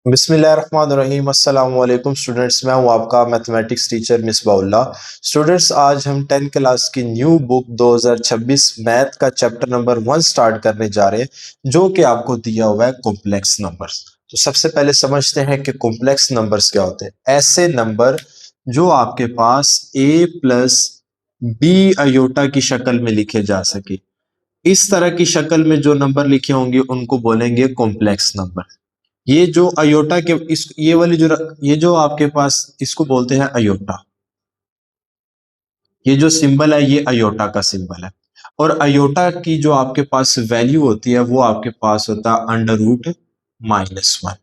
बिस्मिल्लाहिर्रहमानिर्रहीम अस्सलाम वालेकुम स्टूडेंट्स। मैं हूं आपका मैथमेटिक्स टीचर मिसबाउल्लाह। स्टूडेंट्स, आज हम 10th क्लास की न्यू बुक 2026 मैथ का चैप्टर नंबर 1 स्टार्ट करने जा रहे हैं, जो कि आपको दिया हुआ है कॉम्प्लेक्स नंबर्स। तो सबसे पहले समझते हैं कि कॉम्प्लेक्स नंबर्स क्या होते हैं। ऐसे नंबर जो आपके पास a प्लस बी अयोटा की शक्ल में लिखे जा सके। इस तरह की शक्ल में जो नंबर लिखे होंगे उनको बोलेंगे कॉम्प्लेक्स नंबर। ये जो अयोटा के इस ये जो आपके पास इसको बोलते हैं अयोटा। ये जो सिंबल है ये अयोटा का सिंबल है। और अयोटा की जो आपके पास वैल्यू होती है वो आपके पास होता है अंडर रूट -1।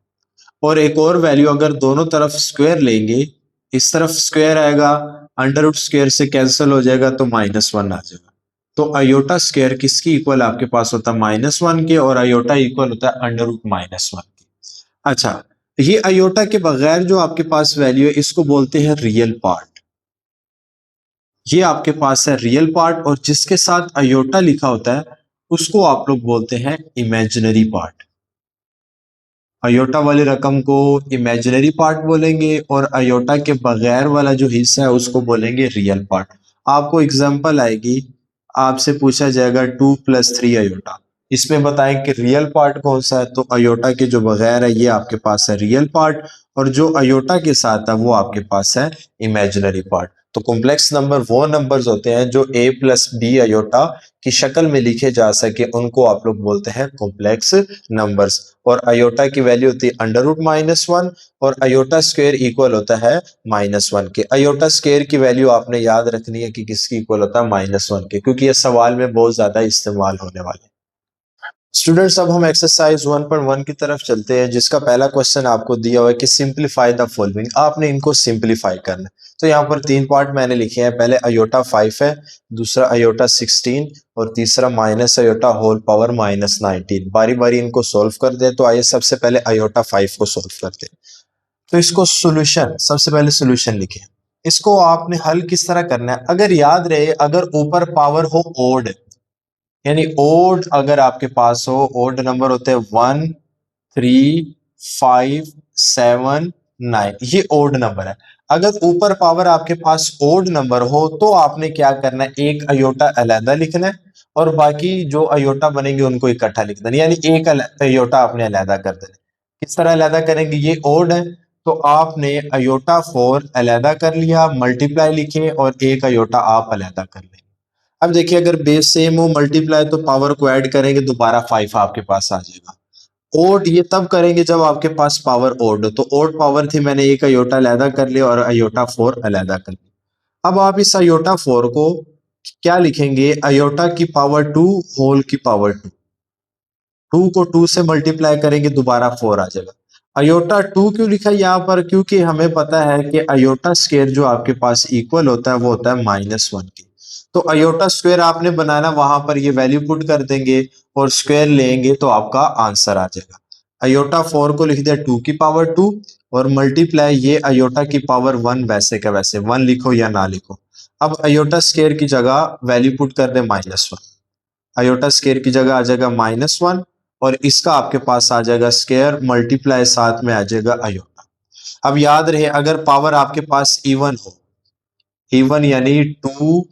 और एक और वैल्यू, अगर दोनों तरफ स्क्वायर लेंगे, इस तरफ स्क्वायर आएगा, अंडर रूट स्क्वायर से कैंसिल हो जाएगा तो -1 आ जाएगा। तो अयोटा स्क्वायर किसकी इक्वल आपके पास होता है -1 के, और अयोटा इक्वल होता है अंडर रूट -1 के। अच्छा, ये अयोटा के बगैर जो आपके पास वैल्यू है इसको बोलते हैं रियल पार्ट। ये आपके पास है रियल पार्ट, और जिसके साथ अयोटा लिखा होता है उसको आप लोग बोलते हैं इमेजिनरी पार्ट। अयोटा वाली रकम को इमेजिनरी पार्ट बोलेंगे, और अयोटा के बगैर वाला जो हिस्सा है उसको बोलेंगे रियल पार्ट। आपको एग्जांपल आएगी, आपसे पूछा जाएगा 2 + 3 अयोटा, इसमें बताएं कि रियल पार्ट कौन सा है। तो अयोटा के जो बगैर है ये आपके पास है रियल पार्ट, और जो अयोटा के साथ है वो आपके पास है इमेजिनरी पार्ट। तो कॉम्प्लेक्स नंबर वो नंबर्स होते हैं जो a + b अयोटा की शक्ल में लिखे जा सके, उनको आप लोग बोलते हैं कॉम्प्लेक्स नंबर्स। और अयोटा की वैल्यू होती है अंडर रूट -1, और अयोटा स्क्वायर इक्वल होता है -1 के। अयोटा स्क्वायर की वैल्यू आपने याद रखनी है कि किसकी इक्वल होता है -1 के, क्योंकि ये सवाल में बहुत ज्यादा इस्तेमाल होने वाले हैं। स्टूडेंट्स, अब हम एक्सरसाइज 1.1 की तरफ चलते हैं, जिसका पहला क्वेश्चन आपको दिया हुआ है कि सिंप्लीफाई द फॉलोइंग। आपने इनको सिंप्लीफाई करना है। तो यहाँ पर 3 पार्ट मैंने लिखे हैं। पहले अयोटा 5 है, दूसरा अयोटा 16, और तीसरा माइनस अयोटा होल पावर -19। बारी बारी इनको सोल्व कर दे। तो आइए सबसे पहले अयोटा 5 को सोल्व करते हैं। तो इसको सोल्यूशन, सबसे पहले सोल्यूशन लिखे। इसको आपने हल किस तरह करना है, अगर याद रहे, अगर ऊपर पावर हो ओड, यानी ओड अगर आपके पास हो, ओड नंबर होते हैं 1, 3, 5, 7, 9, ये ओड नंबर है। अगर ऊपर पावर आपके पास ओड नंबर हो तो आपने क्या करना है, एक अयोटा अलहदा लिखना है, और बाकी जो अयोटा बनेंगे उनको इकट्ठा लिख देना, यानी एक अयोटा आपने अलहदा कर देना। किस तरह अलहदा करेंगे, ये ओड है तो आपने अयोटा 4 अलहदा कर लिया, मल्टीप्लाई लिखे, और एक अयोटा आप अलहदा कर लेंगे। अब देखिए, अगर बेस सेम हो, मल्टीप्लाई तो पावर को ऐड करेंगे, दोबारा 5 आपके पास आ जाएगा। ओड ये तब करेंगे जब आपके पास पावर ओड हो। तो ओड पावर थी, मैंने एक अयोटा अलहदा कर लिया और अयोटा 4 अलहदा कर लिया। अब आप इस अयोटा 4 को क्या लिखेंगे, अयोटा की पावर 2 होल की पावर 2। 2 को 2 से मल्टीप्लाई करेंगे, दोबारा 4 आ जाएगा। अयोटा 2 क्यों लिखा यहाँ पर, क्योंकि हमें पता है कि अयोटा स्क्वायर जो आपके पास इक्वल होता है वो होता है -1 के। तो अयोटा स्क्वायर आपने बनाना, वहां पर ये वैल्यू पुट कर देंगे और स्क्वायर लेंगे तो आपका आंसर आ जाएगा। अयोटा 4 को लिख दिया 2 की पावर 2, और मल्टीप्लाई ये अयोटा की पावर 1, वैसे का वैसे 1 लिखो या ना लिखो। अब अयोटा स्क्वायर की जगह वैल्यू पुट कर दे -1। अयोटा स्क्वायर की जगह आ जाएगा -1, और इसका आपके पास आ जाएगा स्क्वायर, मल्टीप्लाई साथ में आ जाएगा अयोटा। अब याद रहे, अगर पावर आपके पास इवन हो, इवन यानी 2,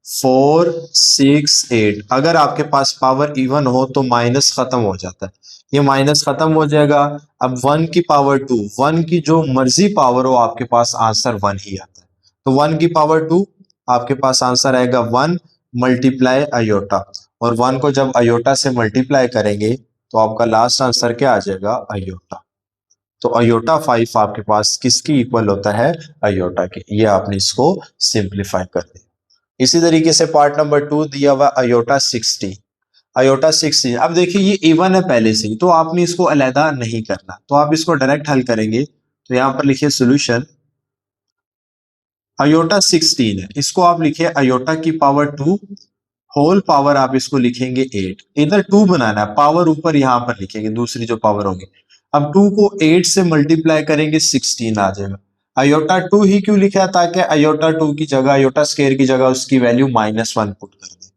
4, 6, 8, अगर आपके पास पावर इवन हो तो माइनस खत्म हो जाता है, ये माइनस खत्म हो जाएगा। अब 1 की पावर 2, 1 की जो मर्जी पावर हो आपके पास आंसर 1 ही आता है। तो 1 की पावर 2 आपके पास आंसर आएगा 1 मल्टीप्लाई अयोटा, और 1 को जब अयोटा से मल्टीप्लाई करेंगे तो आपका लास्ट आंसर क्या आ जाएगा, अयोटा। तो अयोटा 5 आपके पास किसकी इक्वल होता है, अयोटा के। ये आपने इसको सिंप्लीफाई कर दिया। इसी तरीके से पार्ट नंबर 2 दिया हुआ अयोटा 60। अयोटा 60, अब देखिए ये इवन है पहले से ही, तो आपने इसको अलहदा नहीं करना, तो आप इसको डायरेक्ट हल करेंगे। तो यहां पर लिखिए सोल्यूशन, अयोटा 16 है, इसको आप लिखिए अयोटा की पावर 2 होल पावर, आप इसको लिखेंगे 8। इधर 2 बनाना है, पावर ऊपर यहां पर लिखेंगे, दूसरी जो पावर होगी। अब 2 को 8 से मल्टीप्लाई करेंगे, 16 आ जाएगा। अयोटा 2 ही क्यों लिखा है, ताकि अयोटा 2 की जगह, अयोटा स्क्वायर की जगह उसकी वैल्यू -1 पुट कर दे।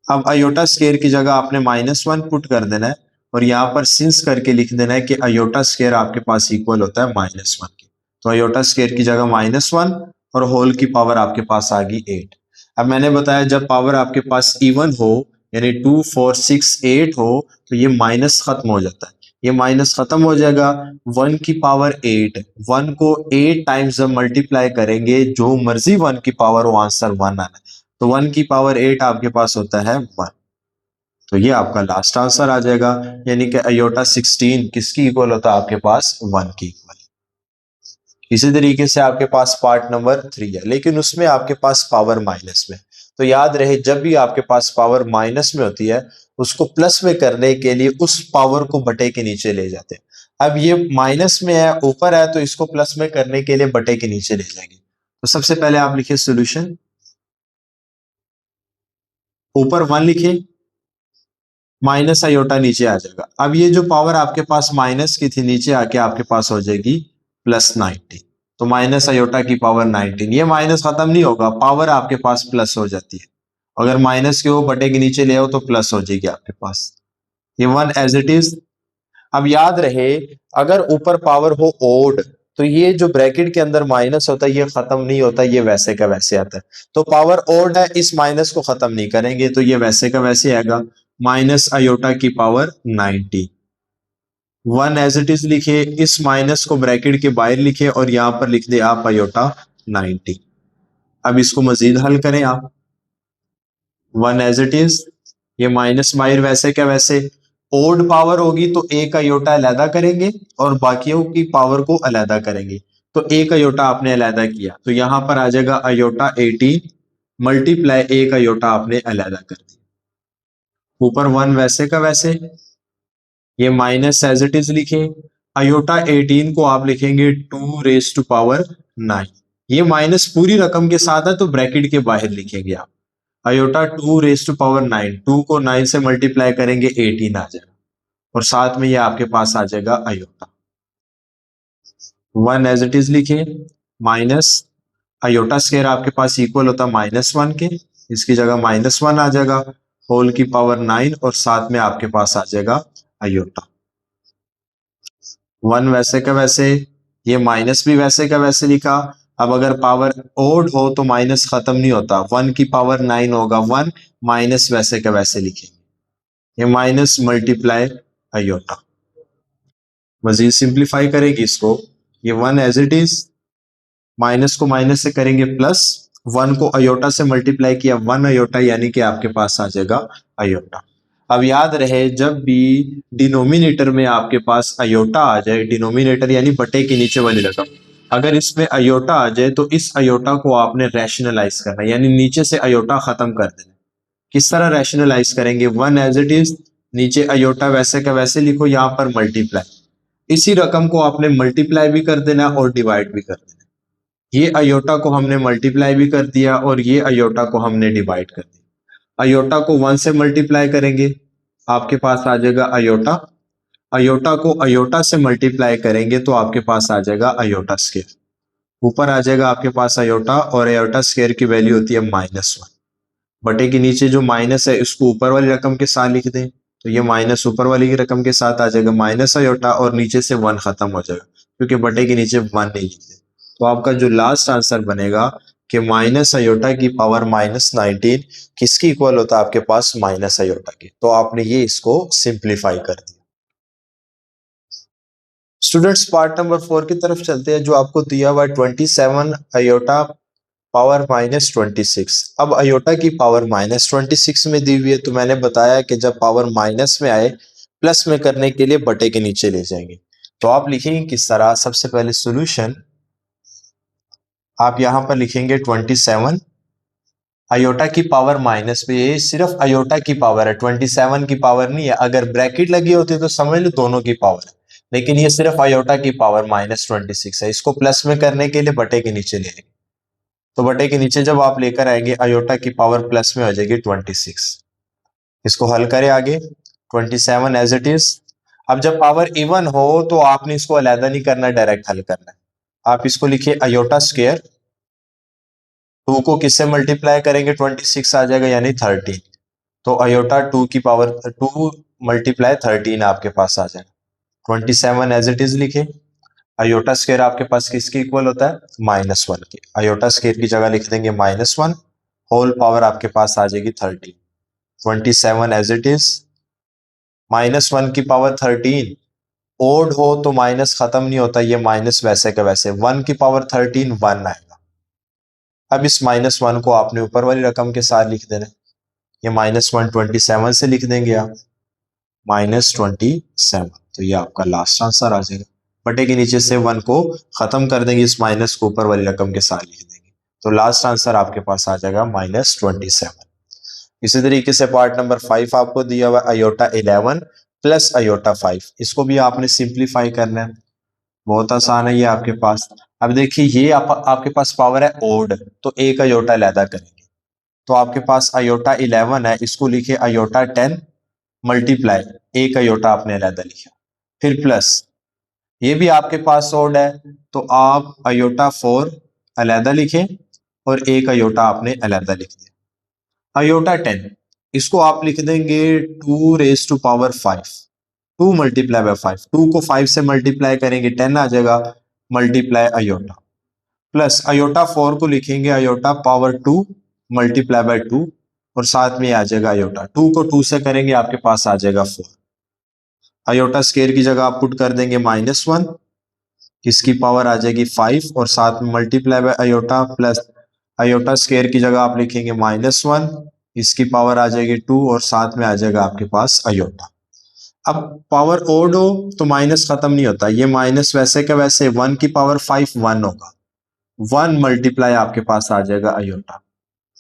अब अयोटा स्क्वायर की जगह आपने -1 पुट कर देना है, और यहाँ पर सिंस करके लिख देना है कि अयोटा स्क्वायर आपके पास इक्वल होता है -1 के। तो अयोटा स्क्वायर की जगह -1 और होल की पावर आपके पास आ गई 8। अब मैंने बताया जब पावर आपके पास इवन हो, यानी 2 4 6 8 हो, तो ये माइनस खत्म हो जाता है। ये माइनस खत्म हो जाएगा। 1 की पावर 8, 1 को 8 टाइम्स जब मल्टीप्लाई करेंगे, जो मर्जी 1 की पावर हो, आंसर 1 आना है। तो 1 की पावर 8 आपके पास होता है 1। तो ये आपका लास्ट आंसर आ जाएगा, यानी कि अयोटा 16 किसकी इक्वल होता है आपके पास 1 की इक्वल। इसी तरीके से आपके पास पार्ट नंबर 3 है, लेकिन उसमें आपके पास पावर माइनस में। तो याद रहे जब भी आपके पास पावर माइनस में होती है, उसको प्लस में करने के लिए उस पावर को बटे के नीचे ले जाते हैं। अब ये माइनस में है, ऊपर है, तो इसको प्लस में करने के लिए बटे के नीचे ले जाएंगे। तो सबसे पहले आप लिखिए सोल्यूशन, ऊपर 1 लिखिए, माइनस आयोटा नीचे आ जाएगा। अब ये जो पावर आपके पास माइनस की थी, नीचे आके आपके पास हो जाएगी +19। तो माइनस आयोटा की पावर 19, ये माइनस खत्म नहीं होगा, पावर आपके पास प्लस हो जाती है। अगर माइनस के हो बटे के नीचे ले आओ तो प्लस हो जाएगी आपके पास। ये 1 एज इट इज। अब याद रहे अगर ऊपर पावर हो ओड, तो ये जो ब्रैकेट के अंदर माइनस होता है ये खत्म नहीं होता, ये वैसे का वैसे आता है। तो पावर ओड है, इस माइनस को खत्म नहीं करेंगे, तो ये वैसे का वैसे आएगा, माइनस आयोटा की पावर 90। 1 एज इट इज लिखे, इस माइनस को ब्रैकेट के बाहर लिखे और यहां पर लिख दे आप आयोटा 90। अब इसको मजीद हल करें आप, 1 एज इट इज, ये माइनस बाहर वैसे क्या वैसे। ओड पावर होगी तो एक अयोटा अलहदा करेंगे और बाकियों की पावर को अलहदा करेंगे। तो एक अयोटा आपने अलहदा किया, तो यहां पर आ जाएगा अयोटा 18 मल्टीप्लाई एक अयोटा आपने अलहदा कर दिया। ऊपर 1 वैसे का वैसे, ये माइनस एज इट इज लिखे। अयोटा 18 को आप लिखेंगे 2 रेज टू पावर 9। ये माइनस पूरी रकम के साथ है तो ब्रैकेट के बाहर लिखेंगे आप। अयोटा 2 रेज टू पावर 9, 2 को 9 से मल्टीप्लाई करेंगे 18 आ जाएगा, और साथ में ये आपके पास आ जाएगा अयोटा। 1 एज इट इज लिखिए, माइनस अयोटा स्क्वायर आपके पास इक्वल होता है -1 के, इसकी जगह -1 आ जाएगा, होल की पावर 9 और साथ में आपके पास आ जाएगा अयोटा। 1 वैसे का वैसे, ये माइनस भी वैसे का वैसे लिखा। अब अगर पावर ओड हो तो माइनस खत्म नहीं होता, 1 की पावर 9 होगा 1, माइनस वैसे का वैसे लिखेंगे, ये माइनस मल्टीप्लाई अयोटा। मजीद सिंप्लीफाई करेंगे इसको, ये 1 एज इट इज, माइनस को माइनस से करेंगे प्लस, 1 को अयोटा से मल्टीप्लाई किया 1 अयोटा, यानी कि आपके पास आ जाएगा अयोटा। अब याद रहे जब भी डिनोमिनेटर में आपके पास अयोटा आ जाए, डिनोमिनेटर यानी बटे के नीचे वाली रकम, अगर इसमें अयोटा आ जाए तो इस अयोटा को आपने रैशनलाइज करना है, यानी नीचे से अयोटा खत्म कर देना। किस तरह रैशनलाइज करेंगे, 1 एज इट इज, नीचे अयोटा वैसे का वैसे लिखो, यहाँ पर मल्टीप्लाई, इसी रकम को आपने मल्टीप्लाई भी कर देना और डिवाइड भी कर देना। ये अयोटा को हमने मल्टीप्लाई भी कर दिया और ये अयोटा को हमने डिवाइड कर दिया। अयोटा को 1 से मल्टीप्लाई करेंगे, आपके पास आ जाएगा अयोटा। अयोटा को अयोटा से मल्टीप्लाई करेंगे तो आपके पास आ जाएगा अयोटा स्क्वायर। ऊपर आ जाएगा आपके पास अयोटा, और अयोटा स्क्वायर की वैल्यू होती है -1। बटे के नीचे जो माइनस है इसको ऊपर वाली रकम के साथ लिख दें, तो ये माइनस ऊपर वाली की रकम के साथ आ जाएगा, माइनस अयोटा, और नीचे से 1 खत्म हो जाएगा क्योंकि बटे के नीचे 1 नहीं लिखते। तो आपका जो लास्ट आंसर बनेगा कि माइनस अयोटा की पावर -19 किसकी इक्वल होता है आपके पास, माइनस अयोटा की। तो आपने ये इसको सिंप्लीफाई कर दिया। स्टूडेंट्स पार्ट नंबर 4 की तरफ चलते हैं, जो आपको दिया हुआ है 27 अयोटा पावर -26। अब अयोटा की पावर -26 में दी हुई है, तो मैंने बताया कि जब पावर माइनस में आए प्लस में करने के लिए बटे के नीचे ले जाएंगे। तो आप लिखेंगे किस तरह, सबसे पहले सॉल्यूशन, आप यहां पर लिखेंगे 27 अयोटा की पावर माइनस में, ये सिर्फ अयोटा की पावर है, 27 की पावर नहीं है। अगर ब्रैकेट लगी होती तो समझ लो दोनों की पावर है, लेकिन ये सिर्फ अयोटा की पावर -26 है। इसको प्लस में करने के लिए बटे के नीचे ले आएंगे, तो बटे के नीचे जब आप लेकर आएंगे अयोटा की पावर प्लस में हो जाएगी 26। इसको हल करें आगे, 27 एज इट इज। अब जब पावर इवन हो तो आपने इसको अलहदा नहीं करना, डायरेक्ट हल करना है। आप इसको लिखिए अयोटा स्क्वायर, 2 को किससे मल्टीप्लाई करेंगे, 26 आ जाएगा यानी 13। तो अयोटा 2 की पावर 2 मल्टीप्लाई 13 आपके पास आ जाएगा। 27 एज इट इज लिखे। अयोटा स्क्वायर आपके पास किसके इक्वल होता है? -1 के। अयोटा स्क्वायर की जगह लिख देंगे -1, होल पावर आपके पास आ जाएगी 13। 27 एज इट इज, -1 की पावर 13। ओड हो तो माइनस खत्म नहीं होता, ये माइनस वैसे का वैसे। 1 की पावर 13 1 आएगा। अब इस -1 को आपने ऊपर वाली रकम के साथ लिख देना। ये -1 27 से लिख देंगे आप, -27। तो ये आपका लास्ट आंसर आ जाएगा। बटे के नीचे से 1 को खत्म कर देंगे, इस माइनस को ऊपर वाली रकम के साथ लिख देंगे। तो लास्ट आंसर आपके पास आ जाएगा -27। इसी तरीके से पार्ट नंबर 5 आपको दिया हुआ अयोटा 11 प्लस अयोटा 5। इसको भी आपने सिंप्लीफाई करना है। बहुत आसान है ये आपके पास। अब देखिए ये आपके पास पावर है ओड, तो एक अयोटा अलहदा करेंगे। तो आपके पास अयोटा 11 है, इसको लिखे अयोटा 10 मल्टीप्लाई, एक अयोटा आपने अलहदा लिखा। फिर प्लस, ये भी आपके पास ओड है, तो आप अयोटा 4 अलहदा लिखें और एक अयोटा आपने अलहदा लिख दिया। अयोटा 10, इसको आप लिख देंगे 2 raise to power 5। 2 multiply by 5, 2 को 5 से मल्टीप्लाई करेंगे 10 आ जाएगा, मल्टीप्लाई अयोटा। प्लस अयोटा 4 को लिखेंगे अयोटा पावर 2 मल्टीप्लाई बाय 2, और साथ में आ जाएगा अयोटा। 2 को 2 से करेंगे आपके पास आ जाएगा 4। अयोटा स्केयर की जगह आप पुट कर देंगे -1, इसकी पावर आ जाएगी 5 और साथ में multiply by iota. Plus iota square की जगह आप लिखेंगे -1, इसकी पावर आ जाएगी 2 और साथ में आ जाएगा आपके पास अयोटा। अब पावर ओड हो तो माइनस खत्म नहीं होता, ये माइनस वैसे का वैसे। 1 की पावर 5 1 होगा, 1 मल्टीप्लाई आपके पास आ जाएगा अयोटा।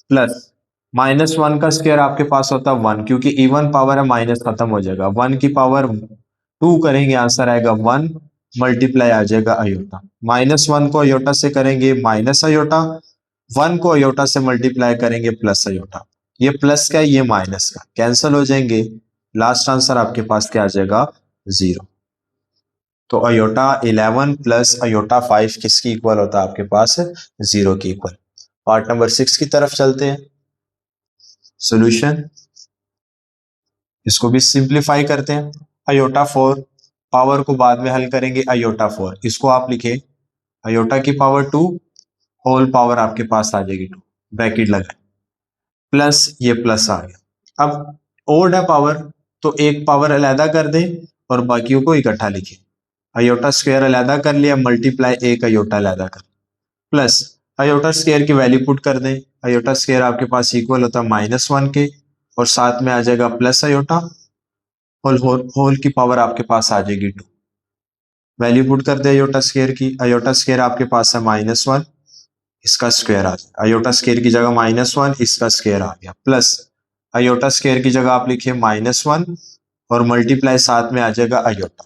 प्लस -1 का स्क्वायर आपके पास होता है 1, क्योंकि इवन पावर है माइनस खत्म हो जाएगा। 1 की पावर 2 करेंगे, आंसर आएगा 1 मल्टीप्लाई आ जाएगा अयोटा। -1 को अयोटा से करेंगे माइनस अयोटा, 1 को अयोटा से मल्टीप्लाई करेंगे प्लस अयोटा। ये प्लस का ये माइनस का कैंसिल हो जाएंगे। लास्ट आंसर आपके पास क्या आ जाएगा? 0। तो अयोटा 11 प्लस अयोटा 5 किसकी इक्वल होता है आपके पास? 0 की इक्वल। पार्ट नंबर 6 की तरफ चलते हैं। सॉल्यूशन, इसको भी सिंप्लीफाई करते हैं। अयोटा 4 पावर को बाद में हल करेंगे। अयोटा 4 इसको आप लिखे अयोटा की पावर 2 होल पावर आपके पास आ जाएगी 2, ब्रैकेट लगाए, प्लस ये प्लस आ गया। अब ओड है पावर, तो एक पावर अलहदा कर दें और बाकियों को इकट्ठा लिखें। अयोटा स्क्वायर अलहदा कर लिया, मल्टीप्लाई एक अयोटा अलहदा कर, प्लस अयोटा स्क्वायर की वैल्यू पुट कर दें। अयोटा स्क्वायर आपके पास इक्वल होता है -1 के, और साथ में आ जाएगा प्लस अयोटा, होल की पावर आपके पास आ जाएगी 2। वैल्यू पुट कर दे अयोटा स्क्वायर की। अयोटा स्क्वायर आपके पास है -1, इसका स्क्वायर आ गया। अयोटा स्क्वायर की जगह -1, इसका स्क्वायर आ गया। प्लस अयोटा स्क्वायर की जगह आप लिखिए -1 और मल्टीप्लाई साथ में आ जाएगा अयोटा।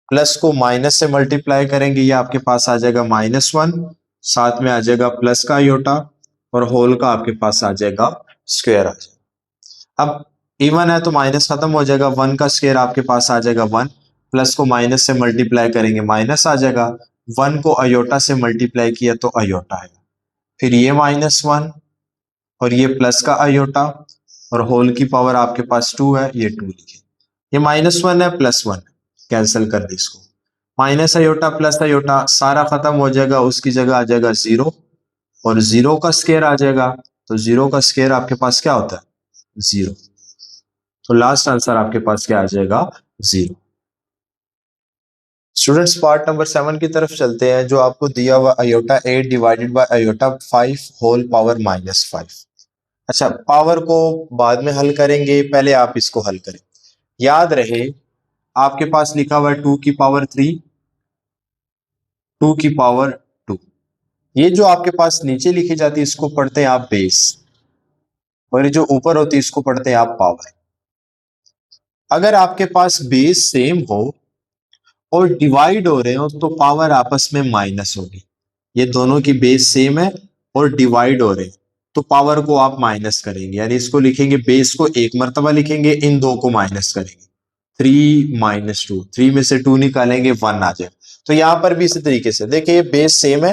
प्लस को माइनस से मल्टीप्लाई करेंगे, ये आपके पास आ जाएगा -1, साथ में आ जाएगा प्लस का अयोटा, और होल का आपके पास आ जाएगा स्क्वायर आ जाएगा। अब इवन है तो माइनस खत्म हो जाएगा, 1 का स्क्वायर आपके पास आ जाएगा 1, प्लस को माइनस से मल्टीप्लाई करेंगे माइनस आ जाएगा। 1 को अयोटा से मल्टीप्लाई किया तो अयोटा आएगा। फिर ये -1 और ये प्लस का अयोटा, और होल की पावर आपके पास 2 है, ये 2 लिखे। ये -1 है +1, कैंसिल कर दे इसको। माइनस अयोटा प्लस अयोटा सारा खत्म हो जाएगा, उसकी जगह आ जाएगा 0, और 0 का स्क्वायर आ जाएगा। तो 0 का स्क्वायर आपके पास क्या होता है? 0। तो लास्ट आंसर आपके पास क्या आ जाएगा? 0। स्टूडेंट्स पार्ट नंबर 7 की तरफ चलते हैं, जो आपको दिया हुआ iota 8 divided by iota 5 whole power -5। अच्छा, पावर को बाद में हल करेंगे, पहले आप इसको हल करें। याद रहे आपके पास लिखा हुआ है 2 की पावर 3, 2 की पावर 2। ये जो आपके पास नीचे लिखी जाती है इसको पढ़ते हैं आप बेस, और ये जो ऊपर होती है इसको पढ़ते हैं आप पावर। अगर आपके पास बेस सेम हो और डिवाइड हो रहे हो तो पावर आपस में माइनस होगी। ये दोनों की बेस सेम है और डिवाइड हो रहे हैं तो पावर को आप माइनस करेंगे, यानी इसको लिखेंगे, बेस को एक मर्तबा लिखेंगे, इन दो को माइनस करेंगे। 3 - 2, 3 में से 2 निकालेंगे 1 आ जाए। तो यहां पर भी इसी तरीके से देखिए, ये बेस सेम है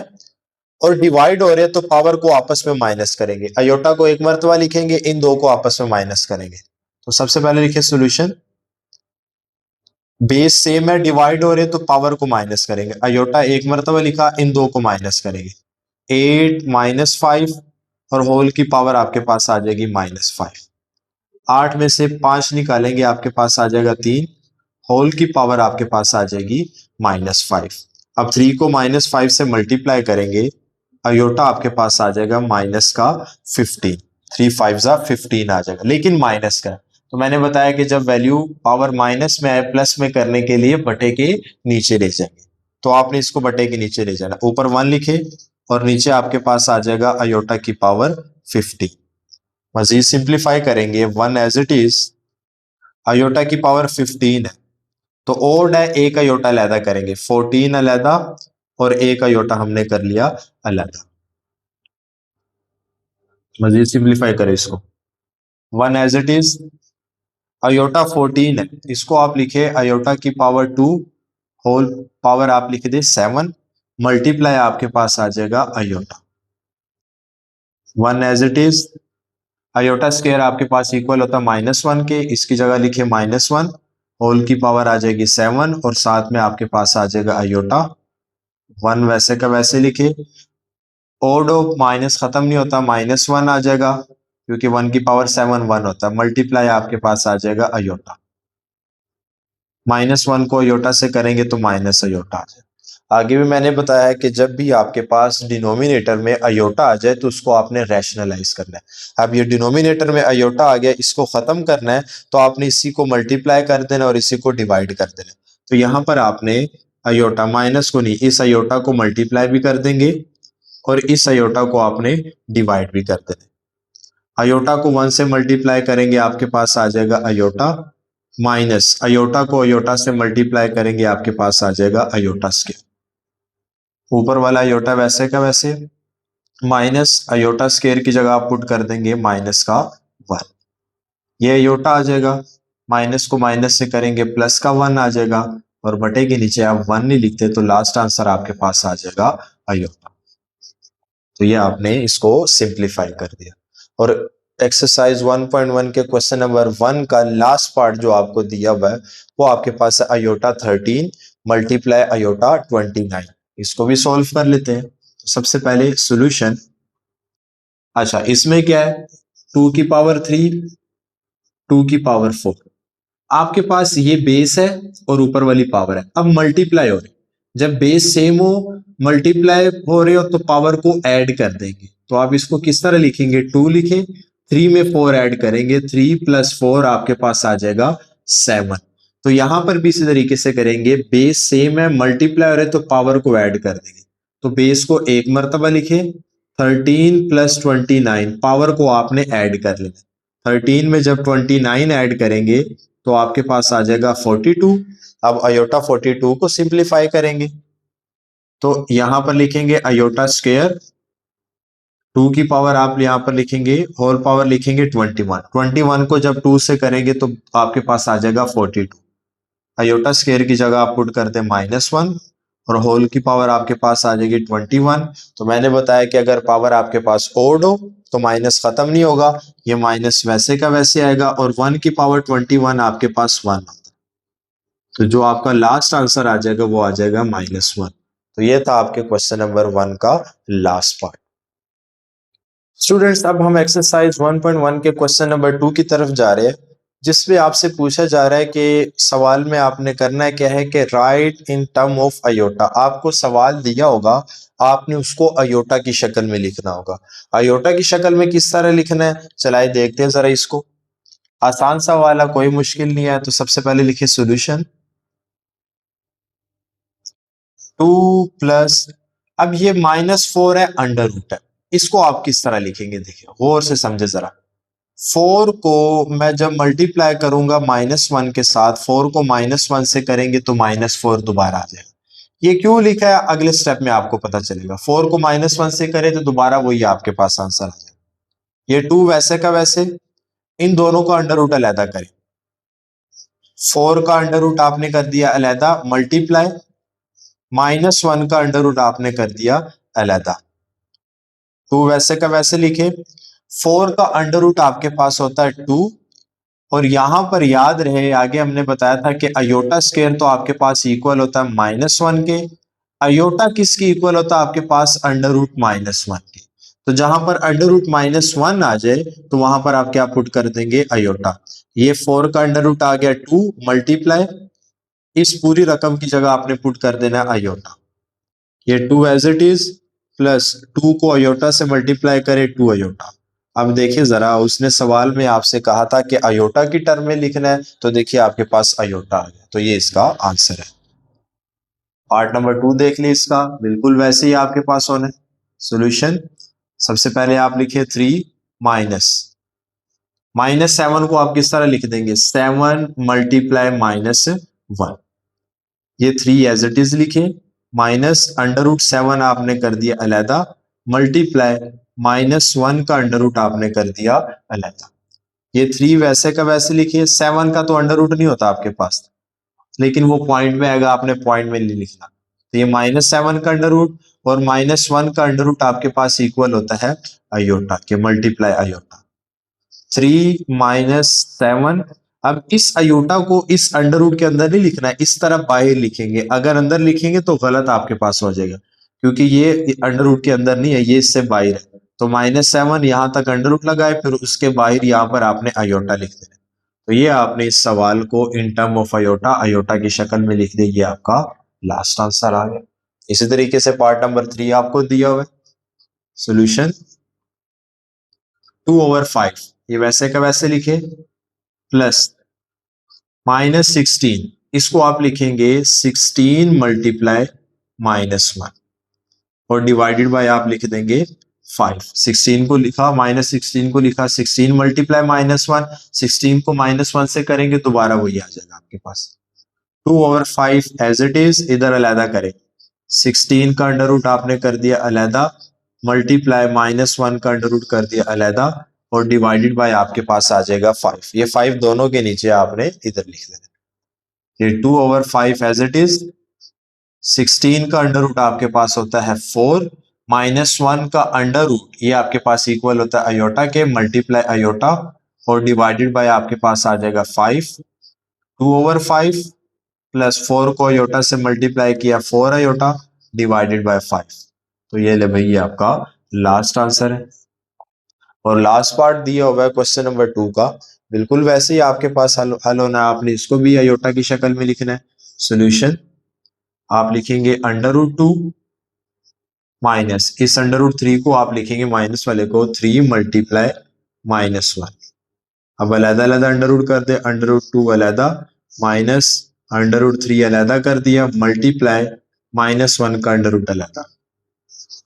और डिवाइड हो रहे हैं तो पावर को आपस में माइनस करेंगे। अयोटा को एक मर्तबा लिखेंगे, इन दो को आपस में माइनस करेंगे। तो सबसे पहले लिखिए सोल्यूशन। बेस सेम है, डिवाइड हो रहे तो पावर को माइनस करेंगे। अयोटा एक मरतबा लिखा, इन दो को माइनस करेंगे। 8 - 5 और होल की पावर आपके पास आ जाएगी -5। 8 में से 5 निकालेंगे, आपके पास आ जाएगा 3। होल की पावर आपके पास आ जाएगी -5। अब 3 को -5 से मल्टीप्लाई करेंगे, अयोटा आपके पास आ जाएगा माइनस का 15। 3 5 = 15 आ जाएगा, लेकिन माइनस का। तो मैंने बताया कि जब वैल्यू पावर माइनस में आए, प्लस में करने के लिए बटे के नीचे ले जाएंगे। तो आपने इसको बटे के नीचे ले जाना, ऊपर 1 लिखे और नीचे आपके पास आ जाएगा अयोटा की पावर 50। मजीद सिंप्लीफाई करेंगे, 1 एज इट इज, अयोटा की पावर 15 है तो ओड है, एक अयोटा अलहदा करेंगे, 14 अलहदा और एक अयोटा हमने कर लिया अलहदा। मजीद सिंप्लीफाई करें इसको, 1 एज इट इज, अयोटा 14 है, इसको आप लिखे अयोटा की पावर 2, होल पावर आप लिख दे 7, मल्टीप्लाई आपके पास आ जाएगा iota. 1 as it is, iota square आपके पास इक्वल होता है -1 के, इसकी जगह लिखे -1, होल की पावर आ जाएगी 7 और साथ में आपके पास आ जाएगा अयोटा। 1 वैसे का वैसे लिखे, ओड ऑफ माइनस खत्म नहीं होता, -1 आ जाएगा क्योंकि 1 की पावर 7 1 होता है, मल्टीप्लाई आपके पास आ जाएगा अयोटा। -1 को अयोटा से करेंगे तो माइनस अयोटा आ जाएगा। आगे भी मैंने बताया कि जब भी आपके पास डिनोमिनेटर में अयोटा आ जाए तो उसको आपने रैशनलाइज करना है। अब ये डिनोमिनेटर में अयोटा आ गया, इसको खत्म करना है तो आपने इसी को मल्टीप्लाई कर देना और इसी को डिवाइड कर देना। तो यहां पर आपने अयोटा माइनस को नहीं, इस अयोटा को मल्टीप्लाई भी कर देंगे और इस अयोटा को आपने डिवाइड भी कर देना। अयोटा को 1 से मल्टीप्लाई करेंगे, आपके पास आ जाएगा अयोटा, माइनस अयोटा को अयोटा से मल्टीप्लाई करेंगे, आपके पास आ जाएगा अयोटा स्क्वायर। ऊपर वाला अयोटा वैसे का वैसे, माइनस अयोटा स्क्वायर की जगह आप पुट कर देंगे माइनस का 1, ये अयोटा आ जाएगा। माइनस को माइनस से करेंगे, प्लस का 1 आ जाएगा और बटे के नीचे आप 1 नहीं लिखते तो लास्ट आंसर आपके पास आ जाएगा अयोटा। तो ये आपने इसको सिंप्लीफाई कर दिया। और एक्सरसाइज 1.1 के क्वेश्चन नंबर 1 का लास्ट पार्ट जो आपको दिया हुआ है वो आपके पास है अयोटा 13 मल्टीप्लाई अयोटा 29। इसको भी सॉल्व कर लेते हैं। तो सबसे पहले सॉल्यूशन, अच्छा इसमें क्या है, 2 की पावर 3, 2 की पावर 4, आपके पास ये बेस है और ऊपर वाली पावर है। अब मल्टीप्लाई हो रही, जब बेस सेम हो, मल्टीप्लाई हो रहे हो तो पावर को ऐड कर देंगे। तो आप इसको किस तरह लिखेंगे, 2 लिखे, 3 में 4 ऐड करेंगे, 3 + 4 आपके पास आ जाएगा 7। तो यहां पर भी इसी तरीके से करेंगे, बेस सेम है, मल्टीप्लाई हो रहे तो पावर को ऐड कर देंगे। तो बेस को एक मरतबा लिखे, 13 + 29, पावर को आपने ऐड कर लेना। 13 में जब 29 ऐड करेंगे तो आपके पास आ जाएगा 42। अब अयोटा 42 को सिंप्लीफाई करेंगे तो यहां पर लिखेंगे अयोटा स्क्वायर, 2 की पावर आप यहां पर लिखेंगे, होल पावर लिखेंगे 21। 21 को जब 2 से करेंगे तो आपके पास आ जाएगा 42। अयोटा स्क्वायर की जगह आप पुट करते हैं -1 और होल की पावर आपके पास आ जाएगी 21। तो मैंने बताया कि अगर पावर आपके पास ओड हो तो माइनस खत्म नहीं होगा, ये माइनस वैसे का वैसे आएगा और 1 की पावर 21 आपके पास 1 होता है। तो जो आपका लास्ट आंसर आ जाएगा वो आ जाएगा -1। तो ये था आपके क्वेश्चन नंबर 1 का लास्ट पार्ट। स्टूडेंट्स अब हम एक्सरसाइज 1.1 के क्वेश्चन नंबर 2 की तरफ जा रहे हैं, जिसमें आपसे पूछा जा रहा है कि सवाल में आपने करना है क्या है कि right in term of iota. आपको सवाल दिया होगा, आपने उसको अयोटा की शक्ल में लिखना होगा। अयोटा की शक्ल में किस तरह लिखना है, चलाए देखते हैं जरा इसको। आसान सवाल है, कोई मुश्किल नहीं है। तो सबसे पहले लिखिए सॉल्यूशन, 2 प्लस, अब ये -4 है, अंडर रूट है, इसको आप किस तरह लिखेंगे, देखिए गौर से समझे जरा। 4 को मैं जब मल्टीप्लाई करूंगा -1 के साथ, 4 को -1 से करेंगे तो -4 दोबारा आ जाएगा। ये क्यों लिखा है अगले स्टेप में आपको पता चलेगा। 4 को -1 से करें तो दोबारा वही आपके पास आंसर आ जाएगा। ये 2 वैसे का वैसे, इन दोनों का अंडर रूट अलहदा करें। 4 का अंडर रूट आपने कर दिया अलहदा, मल्टीप्लाई -1 का अंडर रूट आपने कर दिया अलहदा। 2 वैसे का वैसे लिखे, 4 का अंडर रूट आपके पास होता है 2 और यहां पर याद रहे, आगे हमने बताया था कि अयोटा स्क्वायर तो आपके पास इक्वल होता है -1 के। अयोटा किसके इक्वल होता है आपके पास? अंडर रूट -1 के। तो जहां पर अंडर रूट -1 आ जाए तो वहां पर आप क्या पुट कर देंगे? अयोटा। ये 4 का अंडर रूट आ गया 2 मल्टीप्लाई, इस पूरी रकम की जगह आपने पुट कर देना है अयोटा। ये 2 एज इट इज, प्लस 2 को अयोटा से मल्टीप्लाई करे 2 अयोटा। अब देखिए जरा, उसने सवाल में आपसे कहा था कि अयोटा की टर्म में लिखना है, तो देखिए आपके पास अयोटा आ गया, तो ये इसका आंसर है। पार्ट नंबर 2 देख ली इसका, बिल्कुल वैसे ही आपके पास होना है सोल्यूशन। सबसे पहले आप लिखिए 3 माइनस -7 को आप किस तरह लिख देंगे? 7 मल्टीप्लाई -1। ये 3 एज इट इज लिखे, माइनस अंडर रूट 7 आपने कर दिया अलहदा, मल्टीप्लाई -1 का अंडर रूट आपने कर दिया अलहदा। ये 3 वैसे का वैसे लिखिए, 7 का तो अंडर रूट नहीं होता आपके पास, लेकिन वो पॉइंट में आएगा, आपने पॉइंट में नहीं लिखना। तो ये -7 का अंडर रूट और -1 का अंडर रूट आपके पास इक्वल होता है अयोटा के, मल्टीप्लाई अयोटा। 3 - 7। अब इस अयोटा को इस अंडर रूट के अंदर नहीं लिखना है, इस तरफ बाहर लिखेंगे। अगर अंदर लिखेंगे तो गलत आपके पास हो जाएगा, क्योंकि ये अंडर रूट के अंदर नहीं है, ये इससे बाहर है। तो -7 यहां तक अंडर रूट लगाए, फिर उसके बाहर यहां पर आपने अयोटा लिख देना। तो ये आपने इस सवाल को in term of iota, iota की शक्ल में लिख दिया, ये आपका लास्ट आंसर आ गया। इसी तरीके से पार्ट नंबर 3 आपको दिया हुआ है सोल्यूशन। 2/5 ये वैसे का वैसे लिखे, प्लस -16, इसको आप लिखेंगे 16 मल्टीप्लाई -1 और डिवाइडेड बाय आप लिख देंगे 5। 16 को लिखा, -16 को लिखा, 16 मल्टीप्लाई -1, 16 को -1 से करेंगे दोबारा वही आ जाएगा आपके पास। 2/5 एज इट इज, इधर अलहदा करें, 16 का अंडर रूट आपने कर दिया अलहदा, मल्टीप्लाई -1 का अंडर रूट कर दिया अलहदा और डिवाइडेड बाय आपके पास आ जाएगा 5। ये 5 दोनों के नीचे आपने इधर लिख देना। ये 2/5 एज इट इज, 16 का अंडर रूट आपके पास होता है 4, -1 का अंडर रूट ये आपके पास इक्वल होता है अयोटा के, मल्टीप्लाई अयोटा और डिवाइडेड बाय आपके पास आ जाएगा 5। 2/5 प्लस 4 को अयोटा से मल्टीप्लाई किया 4 अयोटा डिवाइडेड बाय 5। तो ये ले भाई, ये आपका लास्ट आंसर है। और लास्ट पार्ट दिया हुआ है क्वेश्चन नंबर 2 का, बिल्कुल वैसे ही आपके पास हल होना है। आपने इसको भी अयोटा की शक्ल में लिखना है। सोल्यूशन आप लिखेंगे √2 माइनस इस √3 को आप लिखेंगे, माइनस वाले को 3 मल्टीप्लाई -1। अब अलहदा अलहदा अंडर रूट कर दे, √2 अलहदा माइनस √3 अलहदा कर दिया, मल्टीप्लाई -1 का अंडर रूट अलहदा,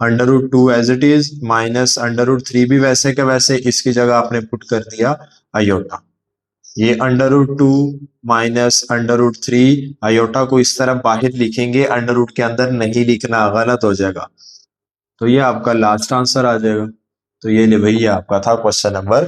√2 एज इट इज, माइनस √3 भी वैसे के वैसे, इसकी जगह आपने पुट कर दिया अयोटा। ये √2 माइनस √3 अयोटा को इस तरफ बाहर लिखेंगे, अंडर रूट के अंदर नहीं लिखना, गलत हो जाएगा। तो ये आपका लास्ट आंसर आ जाएगा। तो ये ले भैया आपका था क्वेश्चन नंबर